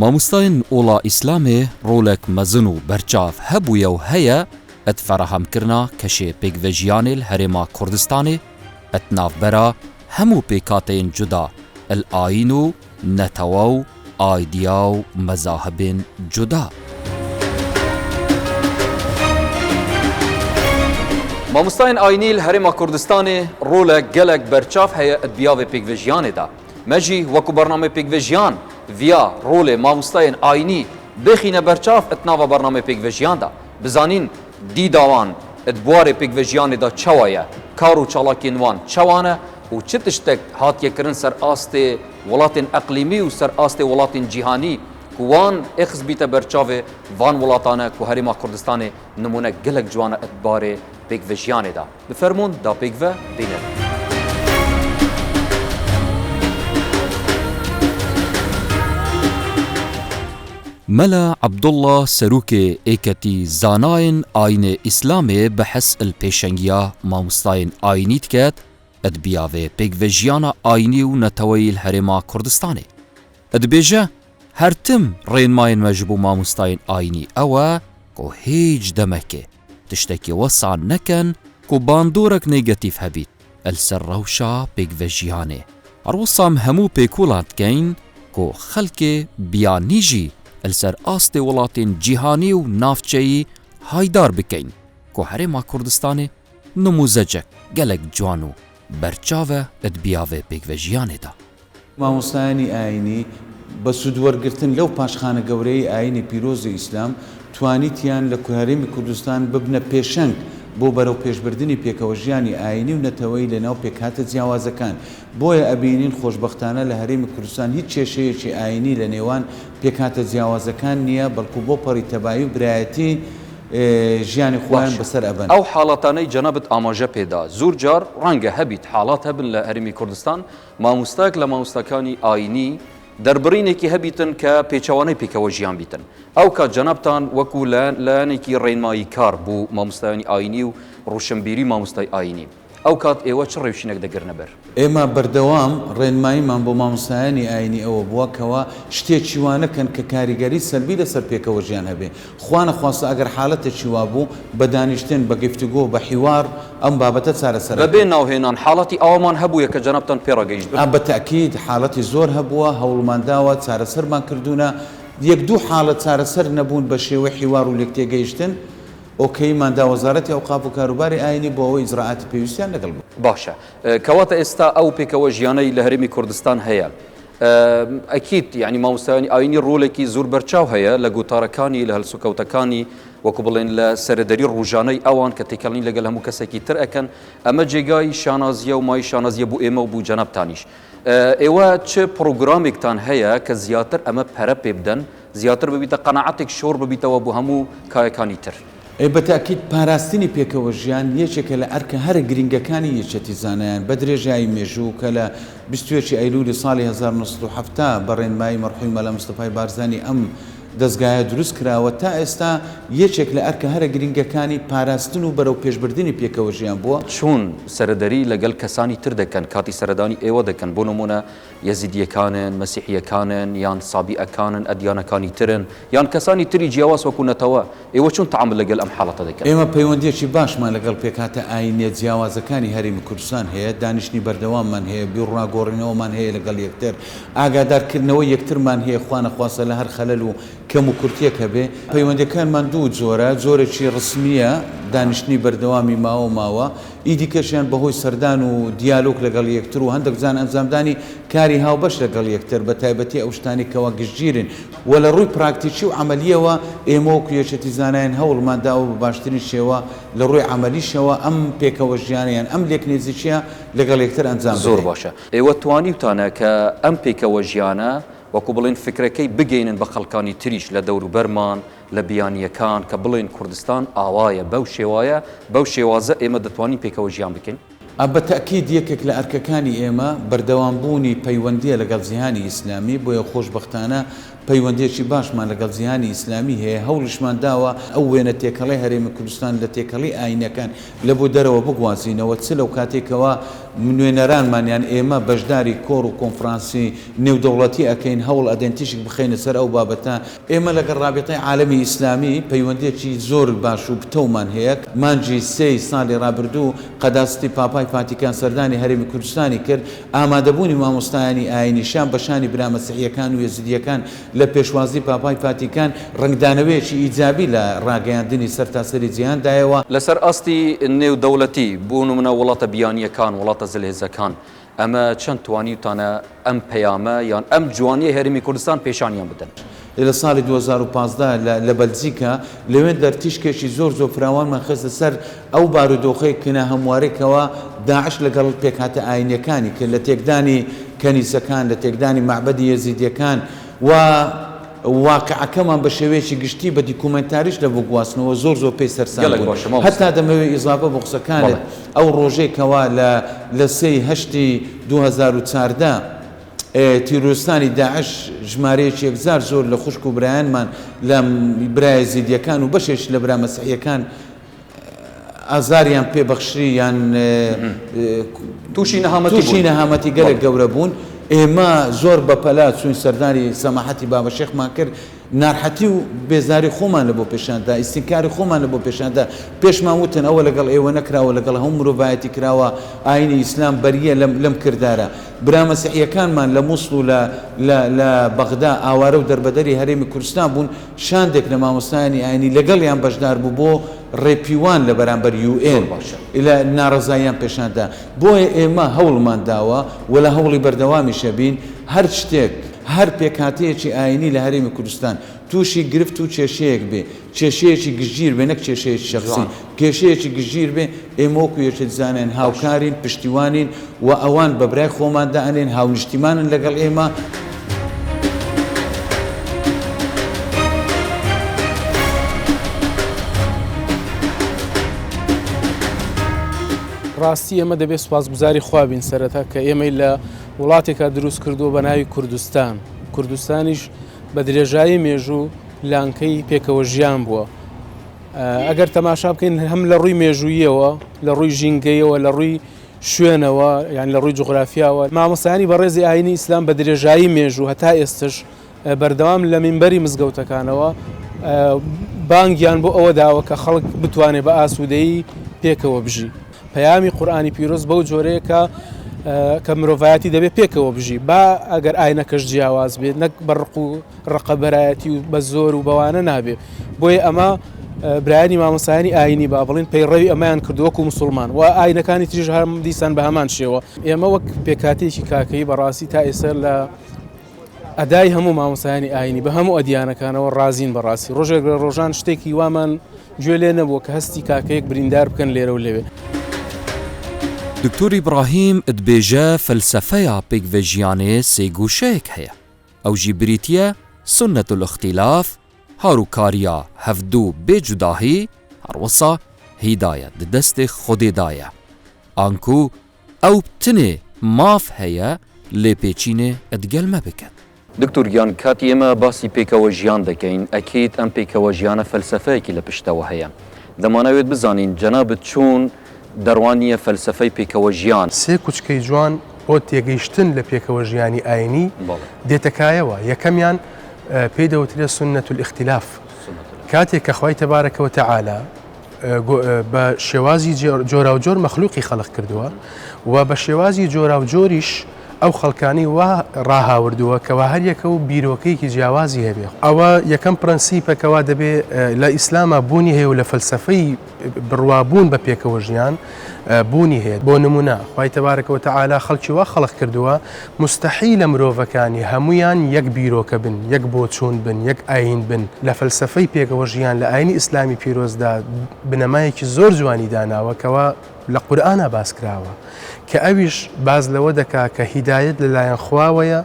مامۆستایان ئۆڵا ئیسلامێ ڕۆڵێک مەزن و بەرچاو هەبوویە و هەیە ئەت فەرەهەمکردنا کەشێ پێکڤێژیانێ هەرێما کوردستانê ئەت ناوبەرا هەموو پێکاتەیەن جودا الئاین و نەتەوە و ئایدیا و مەزاهبên جودا. مامۆستایان ئاینî li herêma Kurdistanê rolek gelek berçav heye et biyavê pêkvejiyanê da. Me jî wekû bername pêkvejiyan viya rolê mamostayên aynî bixîne berçav et nava bername pêkvejiyan da. Bizanîn dîda wan et buwarê pêkvejiyanê da çawa ye, kar û çalakiyên wan çawan e û çi tiştek hatiye kirin ser astê welatên eqlîmî û ser astê welatên cîhanî ku wan êxiz bîte berçavê van welatan e ku herêma Kurdistanê nimûnek gelek ciwan e et barê pêkvejiyanê da. Bi fermûn da pêkve bînin. مەلا عەبدوڵڵا سەرۆکê êketî zanayên aynê îslamê bi hes il pêşengiya mamostayên aynî diket et biyavê pêkvejiyana aynî û neteweyî li herêma Kurdistanê. Dibêje her tim rênmayên me ji bo mamostayên aynî ew e ku hêj demekê tiştekî wesa nekin ku bandorek negatîv hebît el ser rewşa pêkvejiyanê. Her wesam hemû pêkûlan dikeyn ku xelkê biyanî jî el ser astê welatên cîhanî û navçeyî haydar bikeyn ku herêma Kurdistanê nimûzecek gelek ciwan û berçav e et biyavê pêkvejiyanê da. مامۆستایانی ئاینی بە سوودوەرگرتن لەو پاشخانە گەورەی ئاینی پیرۆزی ئیسلام توانیتیان لە هەرێمی کوردستان ببنە پێشەنگ بۆ بەرەو پێشبردننی پێکەوەژیانی ئاینی و نەتەوەی لەناو پێکهاتە جیاوازەکان. بۆیە ئەبینین خۆشبەختانە لە هەرێمی کوردستان هیچ کێشەیەکی ئاینی لە نێوان پێکهاتە جیاوازەکان نییە، بەڵکو بۆ پەڕی تەبایی و برایەتی ژیانی خۆیان بەسەر ئەبن. ئەو حاڵاتانەی جەنابەت ئاماژە پێدا زۆر جار ڕەنگە هەبیت حاڵات هەبن لە هەرێمی کوردستان مامۆستاک لە مامۆستاکانی ئاینی دەربڕینێکی هەبیتن کە پێچەوانەی پێکەوەژیان بیتن. ئەو کات جەنابتان وەکو لایەنێکی ڕێنمایی کار بوو مامۆستایانی ئاینی و ڕوشنبیری مامۆستای ئاینی. ئەو کات ئێوە چ ڕێوشینێک دەگرنە بەر؟ ئێمە بەردەوام ڕێنماییمان بۆ مامۆستایانی ئاینی ئەوە بووە کەەوە شتێکی وانەکەن کە کاریگەری سەربی لەسەر پێکەوەژیان هەبێ. خوا نەخواستە ئەگەر حاڵەتێکی وا بوو بە دانیشتن بە گفتوگۆ بە حیوار ئەم بابەتە چارەسەر بەبێ ناوهێنان حاڵەتی ئەومان هەبووە کە جەنابتان پێڕەگەیشت. بە تەکید حاڵەتی زۆر هەبووە، هەوڵمانداوە چارەسەرمان کردوونە، یەک دوو حاڵەت چارەسەر نەبوون بە شێوەی حیوار و لێکتێگەیشتن. ئۆکەیماندا وەزارەتی ئەوقاف و کاروباری ئاینی بۆ ئەوەی ئیجراعاتی پێویستیان لەگەڵ بوو. باشە کەواتە ئێستا ئەو پێکەوەژیانەی لە هەرێمی کوردستان هەیە. ئەکید یعنی مامۆستایانی ئاینی ڕۆلێکی زۆر بەرچاو هەیە لە گوتارەکانی لە هەلسوکەوتەکانی وەکو بڵێن لە سەرەدەری ڕوژانەی ئەوان کە تێکەڵین لەگەڵ هەموو کەسێکی تر ئەکەن. ئەمە جێگای شانازیە و مای شانازیە بوو ئێمە و بوو جەنابتانیش. ئێوە چ پرۆگرامێکتان هەیە کە زیاتر ئەمە پەرە پێ بدەن، زیاتر ببیتە قەناعەتێک شۆڕ ببیتەوە بۆ هەموو کایەکانی تر؟ بەتاکید پاراستنی پێکەوەژیان یەکێکە لە ئەرکە هەرە گرنگەکانی یەکێتی زانایان بە درێژایی مێژوو کە لە 20 ئەیلولی ساڵی 1970 بە ڕێنمایی مەرحووم مەلا مستەفای بارزانی ئەم دەستگایە دروست کراوە تا ئێستا یەکێک لە ئەرکە هەرە گرنگەکانی پاراستن و بەرەو پێشبردننی پێکەوەژیان بووە. چۆن سەرەدەری لەگەڵ کەسانی تر دەکەن کاتی سەردانی ئێوە دەکەن بۆ نمونە یەزیدیەکانن، مەسیحیەکانن یان سابیئەکانن، ئەدیانەکانی ترن یان کەسانی تری جیاواز وەکوونەتەوە، ئێوە چۆن تەعامل لەگەڵ ئەم حاڵەتە دەکەن؟ ئێمە پەیوەندیەکی باشمان لەگەڵ پێکاتە ئاینیە جیاوازەکانی هەرێمی کوردستان هەیە، دانیشتنی بەردەواممان هەیە، بیڕاگۆڕینەوەمان هەیە لەگەڵ یەکتر، ئاگادارکردنەوە یەکترمان هەیە، خوا نەخواستە لە هەر خەلەل و کەم و کورتێک هەبێ. پەیوەندەکانمان دوو جۆرە، جۆرێکی ڕسمیە دانیشتنی بەردەوامی ماوە ئیدیکەشیان بەهۆی سەردان و دیالۆگ لەگەڵ یەکتر و هەندێک جان ئەنجامدانی کاری هاوبەش لەگەڵ یەکتر بە تایبەتی ئەو شتانی کەوا گشتگیرن و لە ڕووی پراکتیکی و عملیەوە ئێمە وەکو یەکێتی زانایان هەوڵمانداوە بە باشترین شێوە لە ڕووی عملیشەوە ئەم پێکەوەژیانیان ئەم لێکنێزیچیە لەگەڵ یەکتر ئەنجام زۆر باشە. ئێوە توانیوتانە کە ئەم پێکەوەژیانە وەکو بڵێن فکرەکەی بگەینن بە خەڵکانی تریش لە دەوروبەرمان لە بیانیەکان کە بڵێن کوردستان ئاوایە بەو شێوایە بەو شێوازە ئێمە دەتوانین پێکەوەژیان بکەین؟ بە تەکید یەکێک لە ئەرکەکانی ئێمە بەردەوامبوونی پەیوەندیە لەگەڵ جیهانی ئیسلامی، بۆیە خۆشبەختانە پەیوەندێکی باشمان لەگەڵ جیهانی ئیسلامی هەیە هەوڵشمان داوە ئەو وێنە تێکەڵی هەرێمی کوردستان لە تێکەڵی ئاینەکان لە بۆ دەرەوە بگوازینەوە چ لەو کاتێکەوە نوێنەرانمانیان ئێمە بەشداری کۆڕ و کۆنفرانسی نێودەوڵەتی ئەەکەین هەوڵ ئەدەن تیشک بخەینە سەر ئەو بابەتە ئێمە لەگەڵ رابطەی عالەمی ئیسلامی پەیوەندێکی زۆر باش و پتەومان هەیە مانجی 3 ساڵی ڕابردوو قەداستی پاپای فاتیکان سەردانی هەرێمی کوردستانی کرد ئامادەبوونی مامۆستایانی ئاینیشان بەشانی برا مەسیحیەکان و یەزیدیەکان لە پێشوازی پاپای فاتیکان ڕنگدانەوەیەکی ئیجابی لە ڕاگەیاندنی سەرتاسەری جیهاندایەوە لەسەر ئاستی نێودەوڵەتی بوون و منە وڵاتە بیانیەکان وڵاتە زلهێزەکان ئەمە چەند توانیتانە ئەم پەیامە یان ئەم جوانیە هەرێمی کوردستان پێشانیان بدەن لە ساڵی 2015 لە بەلجیکا لەوێن دەرتیشکێکی زۆر فراوانمان خستە سەر ئەو بارودۆخەی کنا هەموارێکەوە داعش لەگەڵ پێکهاتە ئاینیەکانی کرد لە تێکدانی کەنیسەکان لە تێکدانی معبەدی یەزیدیەکان و واقعەکەمان بە شێوەیەکی گشتی بە دیکومنتاریش لە بۆ گواستنەوە زۆر پێی سەرسان بوون هەتا دەمەوێت ئیزافە بۆ قسەکانت ئەو ڕۆژێکەوە لە 3 2014 تیرۆستانی داعش ژمارەیەکی یەکزار زۆر لە خوشک و برایانمان لە برای زیدیەکان و بەشێش لە برا مەسیحیەکان ئازاریان پێبەخشی یان تووشی نەهامەتی گەلێک گەورە بوون ئێمە زۆر بەپەلا چوین سەردانی سەماحەتی بابە شێخمان کرد ناڕحەتی و بێزاری خۆمان لە بۆ پێشاندا ئیسینکاری خۆمان لە بۆ پێشاندا پێشمان وتن ئەوە لەگەڵ ئێوە نەکراوە لەگەڵ هەموو مرۆڤایەتی کراوە ئاینی ئیسلام بەریە لەم کردارە برا مەسیحیەکانمان لە مووسڵ و لە بەغدا ئاوارە و دەربەدەری هەرێمی کوردستان بوون شاندێک لە مامۆستایانی ئاینی لەگەڵیان بەشدار بوو بۆ ڕێپیوان لە بەرامبەر UN لە ناڕەزاییان پێشاندا بۆیە ئێمە هەوڵمان داوە و لە هەوڵی بەردەوامی شەبین هەر شتێک هەر پێکهاتەیەکی ئاینی لە هەرێمی کوردستان تووشی گرفت و کێشەیەک بێ کێشەیەکی گژگیر بێ نەک کێشەیەکی شەخسی کێشەیەکی گژگیر بێ ئێمە وەکو یەکێتزانین هاوکارین پشتیوانین و ئەوان بە برای خۆماندا ئەنێن هاونیشتیمانن لەگەڵ ئێمە ڕاستی ئێمە دەبێت سوپاسگوزاری خوا بین سەرەتا کە ئێمە لە وڵاتێکە دروست کردووە بە ناوی کوردستان کوردستانیش بە درێژایی مێژوو لانکەی پێکەوە ژیان بووە ئەگەر تەماشا بکەین هەم لە ڕووی مێژوویەوە لە ڕووی ژینگەیەوە لە ڕووی شوێنەوە یان لە ڕووی جوغرافیاوە مامۆستایانی بە ڕێزی ئاینی ئیسلام بە درێژایی مێژوو هەتا ئێستش بەردەوام لە مینبەری مزگەوتەکانەوە بانگیان بۆ ئەوە داوە کە خەڵک بتوانێت بە ئاسوودەیی پێکەوە بژی پەیامی قورئانی پیرۆز بەو جۆرەیە کە مرۆڤایەتی دەبێت پێکەوە بژی با ئەگەر ئاینەکەش جیاواز بێت نەک بەڕق و ڕقەبەرایەتی و بە زۆر و بەوانە نابێت بۆیە ئەمە برایانی مامۆستایانی ئاینی با بڵین پەیڕەوی ئەمەیان کردووەکو موسڵمان و ئاینەکانی تریش هەم دیسان بە هەمان شێوە ئێمە وەک پێکاتێکی کاکەی بەڕاستی تا ئێستا لە ئەدای هەموو مامۆستایانی ئاینی بە هەموو ئەدیانەکانەوە ڕازین بەڕاستی ڕۆژێک لە ڕۆژان شتێکی وامان گوێ لێ نەبووە کە هەستی کاکەیەک بریندار بکەن لێرە و لەوێ دکتور ئیبراهیم دبێژە فەلسەفەیە پێکڤێژیانێ سێگوشەیەک هەیە ئەو ژی بریتیە سنەت الاختلاف هاروکاریە هەفتوو بێجوداهی هەروەسا هیدایە دەستێ خودێدایە ئانکو ئەو بتنێ ماف هەیە لێپێچینێ ئەدگەلمە بکەن دکتور گیان کاتی ئێمە باسی پێکەوە ژیان دەکەین ئەکید ئەم پێکەوە ژیانە فەلسەفەیەکی لە پشتەوە هەیە دەمانەوێت بزانین جەنابەت چۆن دەڕوانیە فەلسەفەی پێکەوە ژیان سێ کوچکەی جوان بۆ تێگەیشتن لە پێکەوە ژیانی ئاینی دێتەکایەوە یەکەمیان پێی دەوترێت سنەت الاختلاف کاتێک کە خوای تەبارەکە و تەعالا بە شێوازی جۆرا و جۆر مەخلوقی خەڵق کردووە و بە شێوازی جۆرا و جۆریش ئەو خەڵکانی وا ڕاهاوردووە کەوا هەر یەکە و بیرۆکەیەکی جیاوازی هەبێ ئەوە یەکەم پرەنسیپەکەوا دەبێ لە ئیسلامە بوونی هەیە و لە فەلسەفەی بڕوابوون بە پێکەوە ژیان بوونی هەیە بۆ نمونە خوای تەبارەکە و تەعالا خەڵکی وا خەڵق کردووە مستەحیلە مرۆڤەکانی هەموویان یەک بیرۆکە بن یەک بۆچوون بن یەک ئاین بن لە فەلسەفەی پێکەوە ژیان لە ئاینی ئیسلامی پیرۆزدا بنەمایەکی زۆر جوانی داناوە کەوا لە قورئانە باس کراوە کە ئەویش باز لەوە دەکا کە هیدایەت لەلایەن خواوەیە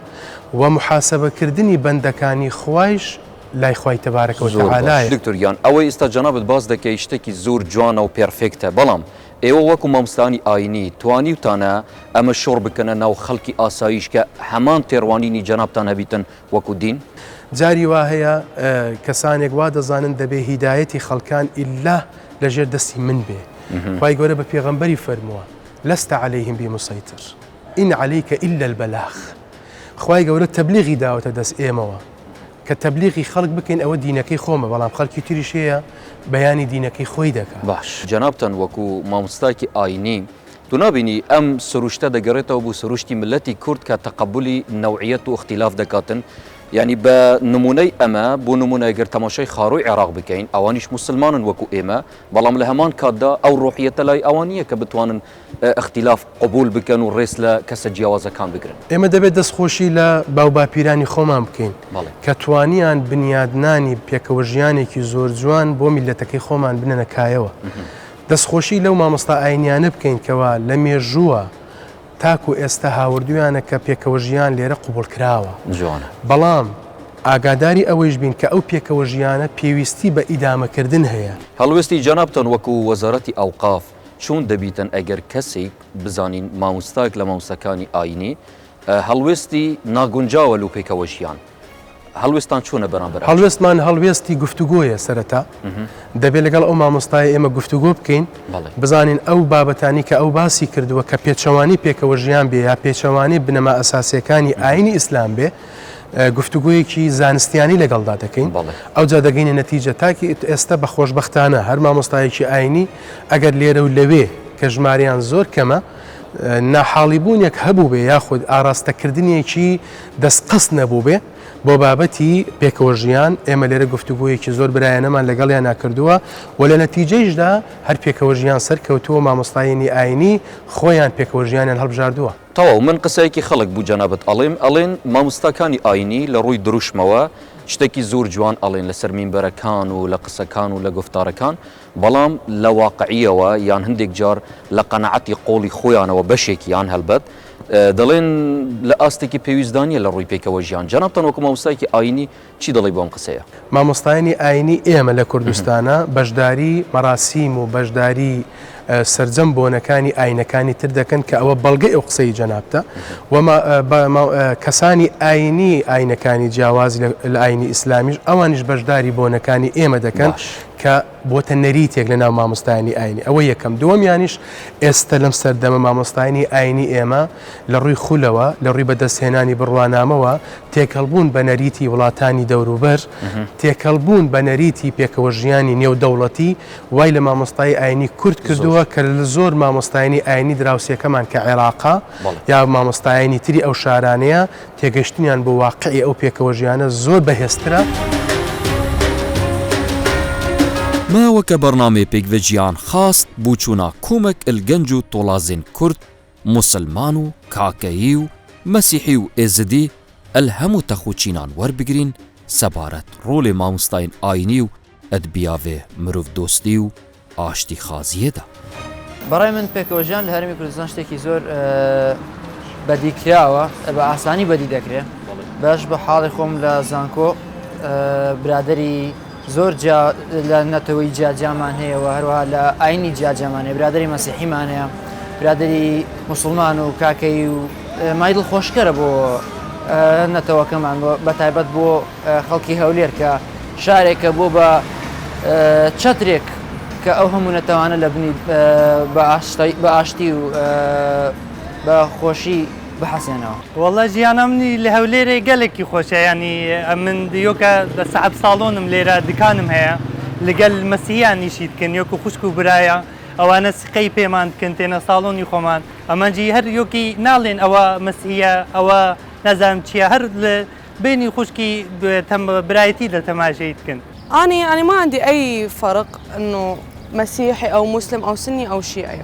و محاسبەکردنی بەندەکانی خوایش لای خوای تەبارەکە و تەعالایە دکتور گیان ئەوەی ئێستا جەنابەت باز دەکەی شتێکی زۆر جوانە و پێرفێکتە بەڵام ئێوە وەکو مامۆستانی ئاینی توانیوتانە ئەمە شۆڕ بکەنە ناو خەڵکی ئاسایش کە هەمان تێڕوانینی جەنابتان هەبیتن وەکو دین؟ جاری وا هەیە کەسانێک وا دەزانن دەبێ هیدایەتی خەڵکان ئیلا لەژێر دەستی من بێ. خوای گەورە بە پێغەمبەری فەرمووە لەستە عەلەیهم بیموسەیتر ئین عەلەیکە ئیلا البەلاغ. خوای گەورە تەبلیغی داوەتە دەست ئێمەوە کە تەبلیغی خەڵک بکەین ئەوە دینەکەی خۆمە، بەڵام خەڵکی تریش هەیە بەیانی دینەکەی خۆی دەکات. باش جەنابتان وەکو مامۆستایەکی ئاینی تو نابینی ئەم سروشتە دەگەڕێتەوە بۆ سروشتی ملەتی کورد کە تەقەبولی نەوعیەت و اختیلاف دەکاتن. یعنی بە نمونەی ئەمە بۆ نمونەگەر تەماشای خاڕۆی عێراق بکەین ئەوانیش مسلمانن وەکو ئێمە، بەڵام لە هەمان کاتدا ئەو ڕۆحیەتە لای ئەوان نییە کە بتوانن اختیلاف قبول بکەن و ڕێز لە کەسە جیاوازەکان بگرن. ئێمە دەبێت دەستخۆشی لە باوباپیرانی خۆمان بکەین کە توانیان بنیادنانی پێکەوە ژیانێکی زۆر جوان بۆ میلەتەکەی خۆمان بنەنەکایەوە. دەستخۆشی لەو مامۆستا ئاینیانە بکەین کەوا لە مێژووە تاکو ئێستا هاوردویانە کە پێکەوە ژیان لێرە قوبول کراوە. بەڵام ئاگاداری ئەوەیش بین کە ئەو پێکەوە ژیانە پێویستی بە ئیدامەکردن هەیە. هەڵوێستی جەنابتان وەکو وەزارەتی ئەوقاف چۆن دەبیتن ئەگەر کەسێک بزانین مامۆستایەک لە مامۆستاکانی ئاینی هەڵوێستی ناگونجاوە لەو پێکەوە ژیان، هەڵوێستان چۆنە بەرامبەر؟ هەڵوێستمان هەڵوێستی گفتوگۆیە سەرەتا، دەبێت لەگەڵ ئەو مامۆستای ئێمە گفتوگۆ بکەین بزانین ئەو بابەتانی کە ئەو باسی کردووە کە پێچەوانی پێکەوە ژیان بێ یا پێچەوانی بنەما ئەساسیەکانی ئاینی ئیسلام بێ گفتوگویەکی زانستیانی لەگەڵدا دەکەین. ئەو جا دەگەینە نەتیجە تاکی ئێستا بە خۆشبەختانە هەر مامۆستایەکی ئاینی ئەگەر لێرە و لەوێ کە ژماریان زۆر کەمە ناحاڵیبوونێک هەبوو بێ یاخود ئاراستەکردنیەکی دەستقەست نەبوو بێ بۆ بابەتی پێکەوە ژیان ئێمە لێرە گفتوگویەکی زۆر برایەنەمان لەگەڵیان ناکردووە و لە نەتیجەیشدا هەر پێکەوە ژیان سەرکەوتووە مامۆستایانی ئاینی خۆیان پێکەوە ژیانیان هەڵبژاردووە. تەواو من قسەیەکی خەڵک بوو جەنابەت ئەڵێن مامۆستاکانی ئاینی لە ڕووی دروشمەوە شتێکی زۆر جوان ئەڵێن لەسەر مینبەرەکان و لە قسەکان و لە گفتارەکان، بەڵام لە واقعیەوە یان هەندێک جار لە قەنەعەتی قۆڵی خۆیانەوە بەشێکیان هەلبەت دەڵێن لە ئاستێکی پێویستدانیە لە ڕووی پێکەوە ژیان. جەنابتان وەکو مامۆستایەکی ئاینی چی دەڵێ بۆ ئەم قسەیە؟ مامۆستایانی ئاینی ئێمە لە کوردستانە بەشداری مەراسیم و بەشداری سرجەم بۆنەکانی ئاینەکانی تر دەکەن کە ئەوە بەڵگەی ئەو قسەی جەنابتە کەسانی ئاینی ئاینەکانی جیاوازی لە ئاینی ئیسلامیش ئەوانیش بەشداری بۆنەکانی ئێمە دەکەن کە بۆتە نەریتێک لە ناو مامۆستایانی ئاینی. ئەوە یەکەم. دووەمیانیش ئێستا لەم سەردەمە مامۆستایانی ئاینی ئێمە لە ڕووی خولەوە لە ڕووی بەدەستهێنانی بڕوانامەوە تێکەڵبوون بە نەریتی وڵاتانی دەوروبەر، تێکەڵبوون بە نەریتی پێکەوە ژیانی نێودەوڵەتی وای لە مامۆستای ئاینی کورد کردووە کە لە زۆر مامۆستایانی ئاینی دراوسەکەمان کە عێراقا یا مامۆستایانی تری ئەو شارانەیە تێگەشتنیان بۆ واقعی ئەو پێکەوە ژیانە زۆر بەهێزترە. ماوەکە بەرنامەی پێکڤەجیان خاست بووچوونا کۆمەک ئەلگەنج و تۆڵازین کورد مسلمان و کاکەیی و مەسیحی و ئێزدی ئەلهەموو تەخوچینان وەربگرین سەبارەت ڕۆڵێ مامۆستاین ئاینی و ئەدبیاوێ مرۆڤ دۆستی و ئاشتی خازیەدا. بەڕای من پێکەوەژیان لە هەرمی کوردستان شتێکی زۆر بەدیکراوە بە ئاسانی بەدی دەکرێت. بەش بە حاڵی خۆم لە زانکۆ برادری زۆر لە نەتەوەی جیاجامان هەیەەوە هەروەها لە ئاینی جیاجامان هەیە، برادری مەسیحیمان هەیە، برادری مسلمان و کاکەی و مای دڵخۆشکەرە بۆ نەتەوەکەمان بە تایبەت بۆ خەڵکی هەولێر کە شارێکە بۆ بە چەترێک کە ئەو هەموو نەتەوانە لە بنی بە ئاشتی و بە خۆشی بحەسێنەوە. وەڵا ژیانەمنی لە هەولێرێ گەلێکی خۆشە، ینی من دیۆکە دە سەعب ساڵۆنم لێرە دکانم هەیە لەگەل مەسیحیان نیشی دکەن یۆک و خوشک و برایە ئەوانە سقەی پێمان دکەن تێنە ساڵۆنی خۆمان ئەمەجی هەر یۆکی ناڵێن ئەوە مەسیحیە ئەوە نەزانم چییە هەر لە بینی خوشکی برایەتی لە تەماشای دکەن. أنا يعني ما عندي أي فرق إنه مسيحي أو مسلم أو سني أو شيعي.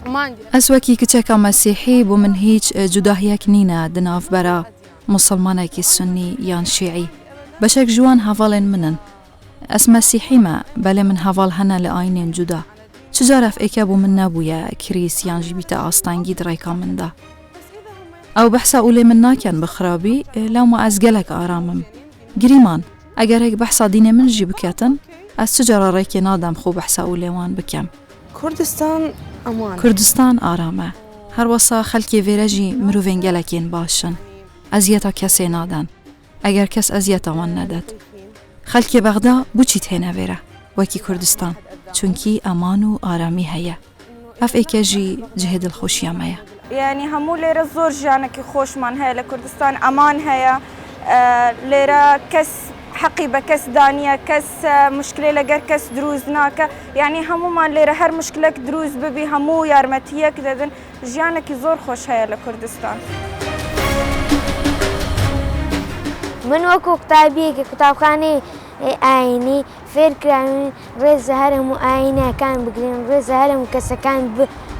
ما عندي. أسوأكي كتشكا مسيحي ومن هيج جداهيك نينا دناف برا مسلمانك السني يان شيعي بشك جوان هفالين منن أس مسيحي ما بل من هفال هنا لآينين جدا شجارف إكابو من نابويا كريس يان جبيتا أستانجي درايكا من دا أو بحثا أولي من ناكيان بخرابي لو ما أزقلك آرامم قريمان ئەگەر هێک بەحسا دینێ من ژی بکاتن ئەس چ جارە ڕێکی نادەم خۆ بەحسا و لێوان بکەم. کوردستان ئەمان کوردستان ئارامە هەروەسا خەلکی vێرەژی مرۆڤێن gelekên باشن ئەزیەتا کەسێ نادەن ئەگەر کەس ئەزیەتەوان نەدەت خەلکی بەغدا بچیت هێنە وێرە وەکی کوردستان چونکی ئەمان و ئارامی هەیە ئەف ئێکەژی جهێ دڵخۆشیەمەیە یعنی هەموو لێرە زۆر ژیانێکی خۆشمان هەیە لە کوردستان ئەمان هەیە لێرە کەس حەقی بە کەس دانیە کەس مشکلێ لەگەر کەس دروست ناکە یعنی هەمومان لێرە هەر مشکلێک دروست ببی هەموو یارمەتیەک دەدن ژیانێکی زۆر خۆش هەیە لە کوردستان من وەکو قوتابیەکی قوتابخانەی ئاینی فێرکراوین ڕێزە هەر هەموو ئاینەکان بگرین ڕێزە هەر هەموو کەسەکان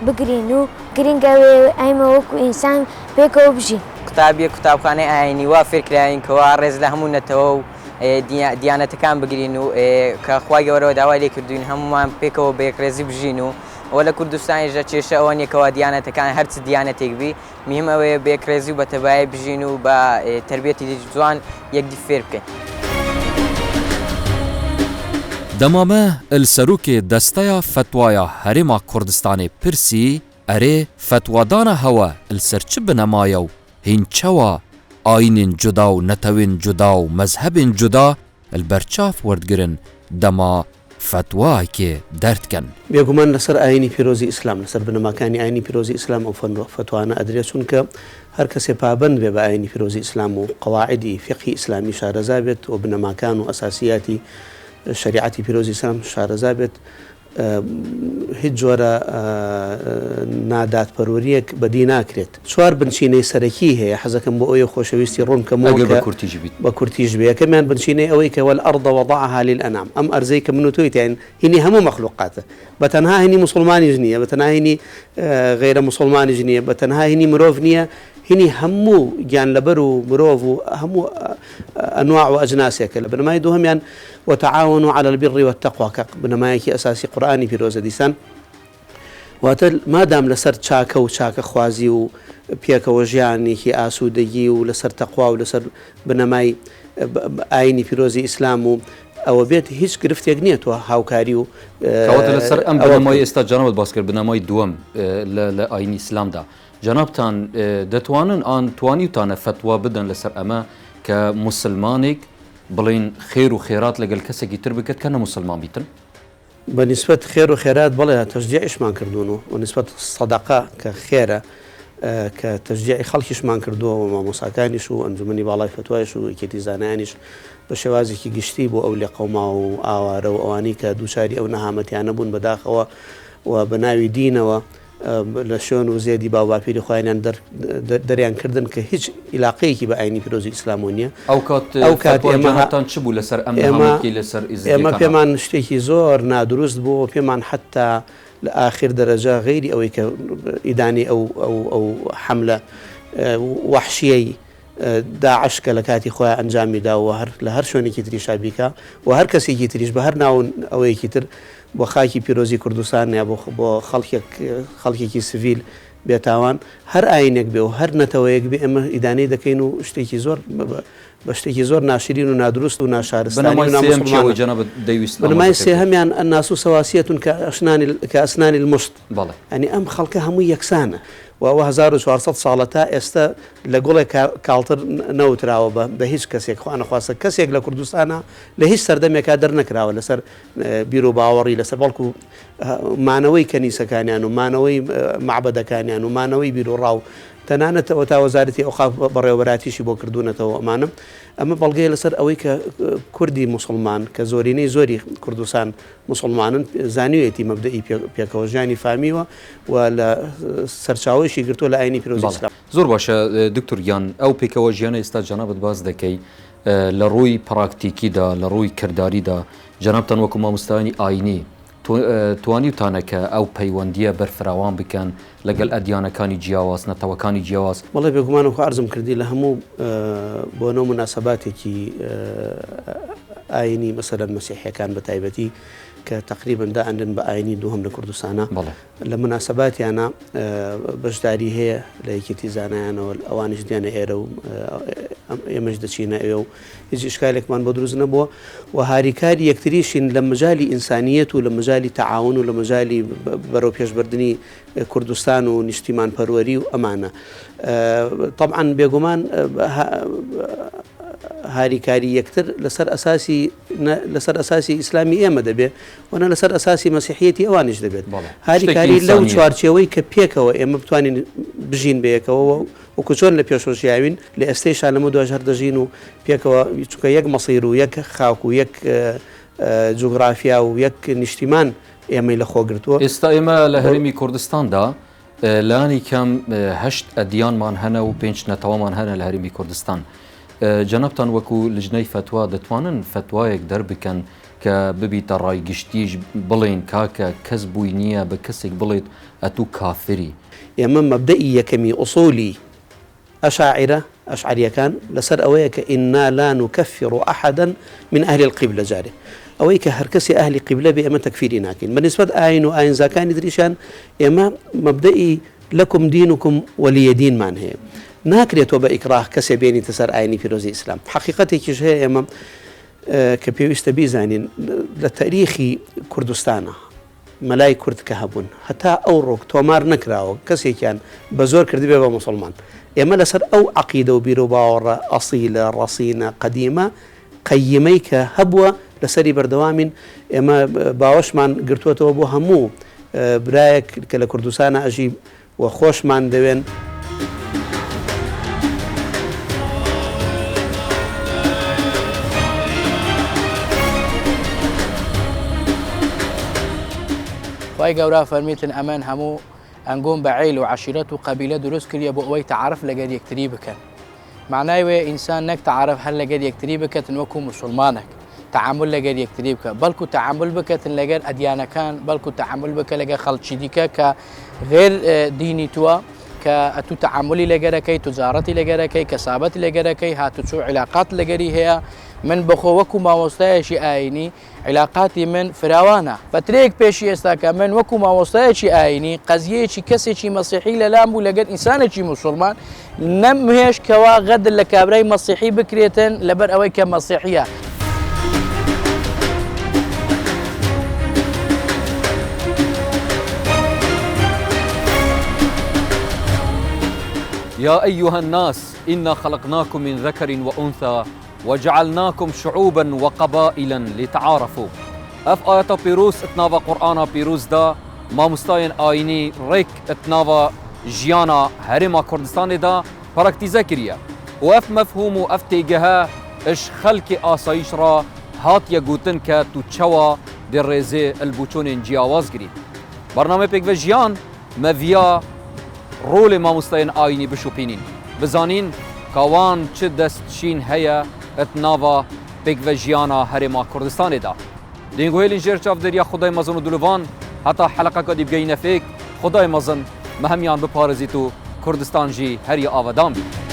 بگرین و گرنگە ئەمە وەکو ئینسان پێکەوە بژین قوتابیە قوتابخانەی ئاینی وا فێرکراوین کەوا ڕێز لە هەموو نەتەوە و دیانەتەکان بگرین و کە خوای گەورەوە داوای لێ کردوین هەمومان پێکەوە بە یەکڕێزی بژین و ئەوە لە کوردستانیشدا کێشە ئەوە نیەکەوە دیانەتەکان هەرچ دیانەتێک بی مهم ئەوەیە بە یەکڕێزی و بە تەبایە بژین و بە تربیەتی جوان یەکدی فێر بکەین دەمامە ئەلسەروکێ دەستەیە فتوایە هەرێما کوردستانê pirsî erê fetwadana hewe li ser çi binemaye û hîn çawa ayînên cuda û netewên cuda û mezhebên cuda li berçav werdigirin dema فتوایەکێ دەردکەن بێگومان لەسەر ئاینی پیرۆزی ئیسلام لەسەر بنەماکانی ئاینی پیرۆزی ئیسلام ئەو فتوانە ئەدرێت چونکە هەر کەسێ پابند بێ بە ئاینی پیرۆزی ئیسلام و قەواعیدی فقهی ئیسلامی شارەزا بێت و بنەماکان و ئەساسیاتی شریعەتی پیرۆزی ئیسلام شارەزا بێت هیچ جۆرە ناداتپەروەریەک بەدی ناکرێت چوار بنچینەی سەرەکی هەیە حەزەکەم بۆ ئەوەی خۆشەویستی ڕوونکەمەوە بە کورتیش بێ یەکەمیان بنچینەی ئەوەی کە وەالئەرض وەضعها للأنام ئەم ئەرزەی کە من و تۆی تاین هینی هەموو مەخلوقاتە بەتەنها هینی موسڵمانیش نییە بەتەنها هینی غەیرە موسڵمانیش نییە بەتەنها هینی مرۆڤ نییە هینی هەموو گیانلەبەر و مرۆڤ و هەموو ئەنواع و ئەجناسێکە لە بنەمای دووهەمیان وتعاونوا على البر والتقوى کە بنەمایەکی ئەساسی قورئانی پیرۆزە دیسان واتە مادام لەسەر چاکە و چاکە خوازی و پێکەوە ژیانێکی ئاسوودەگی و لەسەر تەقوا و لەسەر بنەمای ئاینی پیرۆزی ئیسلام و ئەوە بێت هیچ گرفتێک نییە تۆ هاوکاری و لەسەر ئەم بنەمای ئێستا جەنابەت باس کرد بنەمای دووەم لە ئاینی ئیسلامدا جەنابتان دەتوانن ئان توانیتانە فتوا بدەن لەسەر ئەمە کە موسڵمانێک بڵین خێر و خێرات لەگەڵ کەسێکی تر بکرد کە نە موسڵمان بیتن بە نسبەت خێر و خێرات بەڵێ تەشجیعیشمان کردوون و نسبەت سەدەقە کە خێرە کە تەشجیعی خەڵکیشمان کردووە و مامۆساکانیش و ئەنجومەنی باڵای فتوایش و یەکێتی زانایانیش بە شێوازێکی گشتی بۆ ئەو لێ قەوما و ئاوارە و ئەوانەی کە دووچاری ئەو نەهامەتیانە بوون بەداخەوە و بە ناوی دینەوە لە شوێن و زێدی باوباپیری خۆیانیان دەریان کردن کە هیچ عیلاقەیەکی بە ئاینی پیرۆزی ئیسلام نییە ئەو کات ئێمەتان چ بوو لەسەر ئێمە پێمان شتێکی زۆر نادروست بوو پێمان حتا لە ئاخر دەرەجا غەیری ئەوەی کە ئیدانی ئەو حملە وەحشیەی داعش کە لە کاتی خۆیان ئەنجامیدا و لە هەر شوێنێکی تریشا بیکە و هەر کەسێکی تریش بە هەر ناون ئەوەیەکی تر بۆ خاکی پیرۆزی کوردستان یا بۆ خەڵکێکی سڤیل بێتاوان هەر ئاینێک بێ و هەر نەتەوەیەک بێ ئێمە ئیدانەی دەکەین و شتێکی زۆر بە شتێکی زۆر ناشرین و نادروست و ناشارستانبنەمای سێهەمیان الناس سەواسیەتون کە ئەسنانی المشت ئەنی ئەم خەڵکە هەمووی یەکسانە و 1400 ساڵە تا ئێستا لە گوڵێک کاڵتر نەوتراوە بە هیچ کەسێک خوانەخواستە کەسێک لە کوردستانە لە هیچ سەردەمێکا دەرنەکراوە لەسەر بیر و باوەڕی لەسەر بەڵکو مانەوەی کەنیسەکانیان و مانەوەی معبەدەکانیان و مانەوەی بیر و ڕاو تەنانەتەوە تا وەزارەتی ئەوقاف بەڕێوەبەراتیشی بۆ کردوونەتەوە ئەمانە ئەمە بەڵگەیە لەسەر ئەوەی کە کوردی موسڵمان کە زۆرینەی زۆری کوردستان موسڵمانن زانیوێتی مەبدەئی پێکەوەژیانی فامیوە و لە سەرچاوەیشی گرتووە لە ئاینی پیرۆزی ئیسلام زۆر باشە دکتۆر گیان ئەو پێکەوەژیانە ئێستا جەنابەت باس دەکەی لە ڕووی پراکتیکیدا لە ڕووی کردداریدا جەنابتان وەکو مامۆستایانی ئاینی توانیتانەکە ئەو پەیوەندیە بەرفراوان بکەن لەگەڵ ئەدیانەکانی جیاواز نەتەوەکانی جیاواز وڵێ بێگومانم ئارزم کردی لە هەموو بۆ نەو مناسەباتێکی ئاینی مەسەلەن مەسیحیەکان بە تایبەتی کە تقریبن دائەندن بە ئاینی دووهەم لە کوردستانە لە مناسباتیانە بەشداری هەیە لە یەکێتی زانایانەوە ئەوانش دیانە ئێرە و ئێمەش دەچینە ئێوە و هیچ ئشکالێکمان بۆ دروست نەبووە و هاریکاری یەکتریشین لە مجالی ئینسانیەت و لە مجالی تەعاون و لە مجالی بەرەو پێشبردننی کوردستان و نیشتیمان پەروەری و ئەمانە طبعاً بێگومان هاریکاری یەکتر لەسەر ئەساسی ئیسلامی ئێمە دەبێت وەنە لەسەر ئەساسی مەسیحیەتی ئەوانش دەبێت هاریکاری لەو چوارچێوەی کە پێکەوە ئێمە بتوانین بژین بەیەکەوە وەکو چۆن لە پێشۆژیاوین لە ئێستەیشان لەمە دوژ هەر دەژین و پێکەوە چونکە یەک مەسیر و یەک خاک و یەک جوگرافیا و یەک نیشتیمان ئێمەی لە خۆگرتووە. ئێستا ئێمە لە هەرێمی کوردستاندا لانی کەم 8 ئەدیانمان هەنە و 5 نەتەوامان هەنە لە هەرێمی کوردستان. جەنابتان وەکو لجنەی فتوا دەتوانن فتوایەک دەربکەن کە ببیتە ڕایگشتیش بڵێن کاکە کەس بووی نییە بە کەسێک بڵێت ئەتوو کافری. ئێمە مەبدەئی یەکەمی ئوسولی ئەشعریەکان لەسەر ئەوەیە کە ئینا لا نکەفر ئەحەدەن من ئەهلی القیبلە جارێ ئەوەی کە هەر کەسی ئەهلی قیبلە بێ ئێمە تەکفیری ناکەین بەنسبەت ئاین و ئاینزاکانی دریشان ئێمە مەبدەئی لەکم دینکم وەلیە دینمان هەیە ناکرێتەوە بە ئیکراه کەسێ بێنیتە سەر ئاینی پیرۆزی ئیسلام. حقیقەتێکیش هەیە ئێمە کە پێویستە بیزانین لە تاریخی کوردستانە مەلای کورد کە هەبوون هەتا ئەو ڕۆک تۆمار نەکراوە کەسێکیان بە زۆر کردی بێ بە موسڵمان. ئێمە لەسەر ئەو عەقیدە و بیر و باوەڕە ئەسیلە ڕەسینە قەدیمە قەیمەی کە هەبووە لەسەری بەردەوامین ئێمە باوەشمان گرتووەتەوە بۆ هەموو برایەک کە لە کوردستانە ئەژی و خۆشمان دەوێن. خی گەورە فەرمیتن ئەمەن هەموو ئەنگۆم بە عیل و عشیرەت و قەبیلە دروست کردیە بۆ ئەوەی تعارف لەگەر یەکتری بکەن. معنای وێ ئینسان نەک تعارف هەر لەگەر یەکتری بکەتن وەکو موسڵمانێک تعامل لەگەر یەکتری بکە بەڵکو تعامل بکەتن لەگەر ئەدیانەکان بەڵکو تعامل بکە لەگەر خەڵکی دیکە کە غێر دینی تووە کە ئەتوو تعاملی لەگەرەکەی توجارەتی لەگەرەکەی کەسابەتی لەگەرەکەی هاتوچوو علاقات لەگەری هەیە. من بەخۆ وەکو مامۆستایەکی ئاینی علاقاتی من فراوانە فترەیەک پێشی ئێستاکە من وەکو مامۆستایەکی ئاینی قەزیەیەکی کەسێکی مەسیحی لەلام بوو لەگەر ئینسانێکی موسڵمان نەمهێشکەوە غەدر لە کابرای مەسیحی بکرێتن لەبەر ئەوەی کە مەسیحیە. يا أيها الناس إنا خلقناكم من ذكر وأنثى وجعلناكم شعوبا وقبائلا لتعارفوا. اف آياتا بيروس اتناوا قرآنا بيروس دا ما مستاين آيني ريك اتناوا جيانا هرما كردستان دا براكتيزا كريا واف مفهوم واف تيجها اش خلق آسايش را هات يقوتن كا توچوا در ريزي البوچون جياواز گري. برنامه بيك و جيان مفيا رول ما مستاين آيني بشوپينين بزانين كاوان چه دستشين هيا اتناوا بيك و جيانا هرما كردستان دا. دينگوهيل انجير چاف دريا خدای مزن و دلوان حتى حلقه كدي بگينه فيك خدای مزن مهميان بپارزيتو كردستان جي هريا آودان بي.